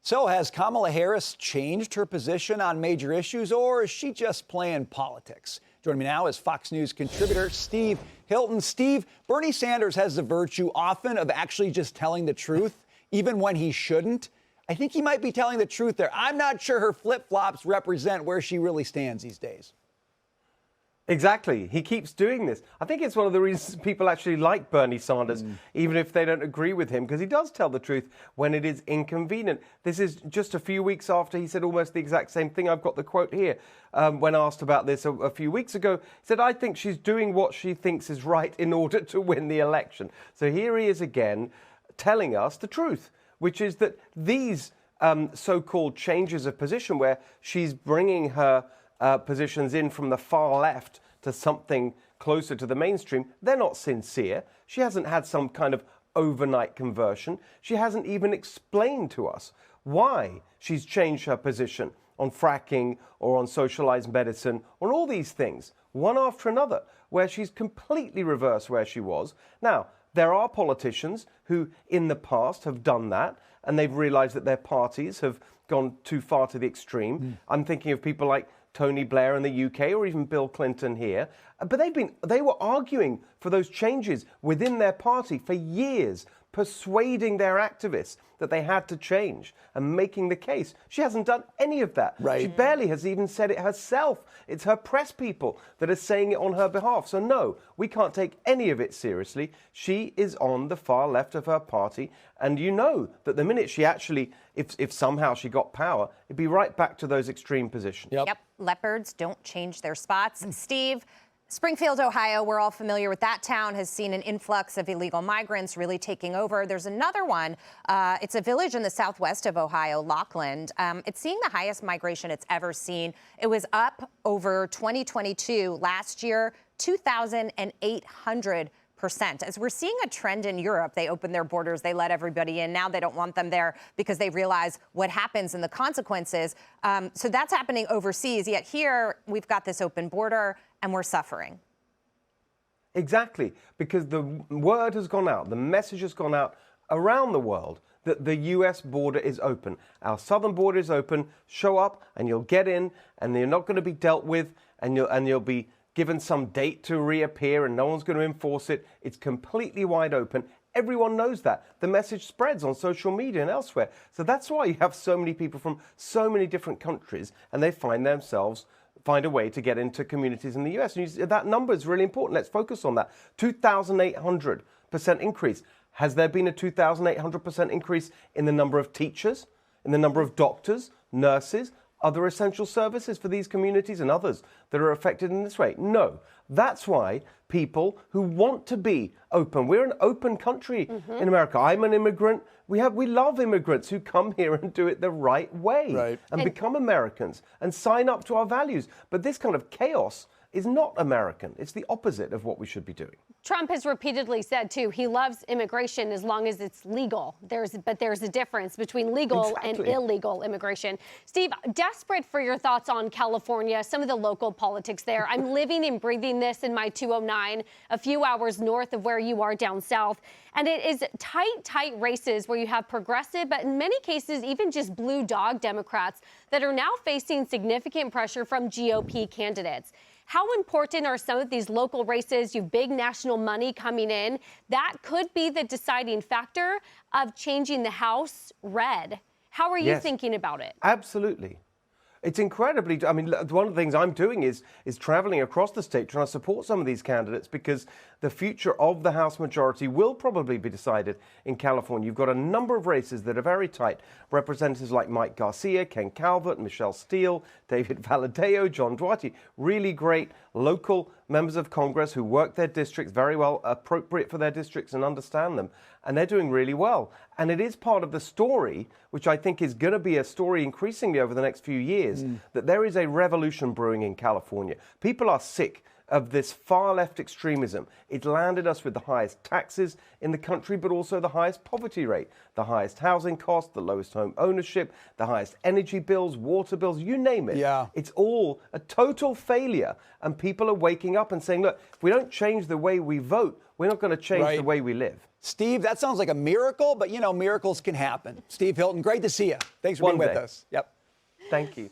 So has Kamala Harris changed her position on major issues, or is she just playing politics? Joining me now is Fox News contributor Steve Hilton. Steve, Bernie Sanders has the virtue often of actually just telling the truth, even when he shouldn't. I think he might be telling the truth there. I'm not sure her flip-flops represent where she really stands these days. Exactly. He keeps doing this. I think it's one of the reasons people actually like Bernie Sanders, even if they don't agree with him, because he does tell the truth when it is inconvenient. This is just a few weeks after he said almost the exact same thing. I've got the quote here. When asked about this a few weeks ago, he said, "I think she's doing what she thinks is right in order to win the election." So here he is again telling us the truth, which is that these so-called changes of position where she's bringing her positions in from the far left to something closer to the mainstream, they're not sincere. She hasn't had some kind of overnight conversion. She hasn't even explained to us why she's changed her position on fracking or on socialized medicine, on all these things, one after another, where she's completely reversed where she was. Now, there are politicians who in the past have done that, and they've realized that their parties have gone too far to the extreme. I'm thinking of people like Tony Blair in the UK, or even Bill Clinton here. But they were arguing for those changes within their party for years, persuading their activists that they had to change and making the case. She hasn't done any of that. Right. She barely has even said it herself. It's her press people that are saying it on her behalf. So no, we can't take any of it seriously. She is on the far left of her party. And you know that the minute she actually, if somehow she got power, it'd be right back to those extreme positions. Yep. Leopards don't change their spots. Steve, Springfield, Ohio, we're all familiar with that town, has seen an influx of illegal migrants really taking over. There's another one. It's a village in the southwest of Ohio, Lockland. It's seeing the highest migration it's ever seen. It was up over 2022 last year, 2,800%. As we're seeing a trend in Europe, they opened their borders, they let everybody in. Now they don't want them there because they realize what happens and the consequences. So that's happening overseas. Yet here we've got this open border and we're suffering. Exactly, because the word has gone out, the message has gone out around the world that the US border is open. Our southern border is open. Show up and you'll get in, and you're not going to be dealt with, and you'll be given some date to reappear, and no one's going to enforce it. It's completely wide open. Everyone knows that. The message spreads on social media and elsewhere. So that's why you have so many people from so many different countries, and they find a way to get into communities in the US. And that number is really important. Let's focus on that. 2,800% increase. Has there been a 2,800% increase in the number of teachers, in the number of doctors, nurses, other essential services for these communities and others that are affected in this way? No. That's why people who want to be open, we're an open country in America. I'm an immigrant. We love immigrants who come here and do it the right way and become Americans and sign up to our values. But this kind of chaos is not American. It's the opposite of what we should be doing. Trump has repeatedly said, too, he loves immigration as long as it's legal. But there's a difference between legal and illegal immigration. Steve, desperate for your thoughts on California, some of the local politics there. I'm living and breathing this in my 209, a few hours north of where you are down south. And it is tight races where you have progressive, but in many cases, even just blue dog Democrats that are now facing significant pressure from GOP candidates. How important are some of these local races? You have big national money coming in. That could be the deciding factor of changing the House red. How are you thinking about it? Absolutely. It's incredibly, I mean, one of the things I'm doing is traveling across the state trying to support some of these candidates, because the future of the House majority will probably be decided in California. You've got a number of races that are very tight. Representatives like Mike Garcia, Ken Calvert, Michelle Steele, David Valadao, John Duarte, really great local members of Congress who work their districts very well, appropriate for their districts and understand them. And they're doing really well. And it is part of the story, which I think is going to be a story increasingly over the next few years, that there is a revolution brewing in California. People are sick of this far left extremism. It landed us with the highest taxes in the country, but also the highest poverty rate, the highest housing cost, the lowest home ownership, the highest energy bills, water bills, you name it. Yeah. It's all a total failure. And people are waking up and saying, look, if we don't change the way we vote, we're not going to change the way we live. Steve, that sounds like a miracle, but, you know, miracles can happen. Steve Hilton, great to see you. Thanks for being with us. Yep. Thank you.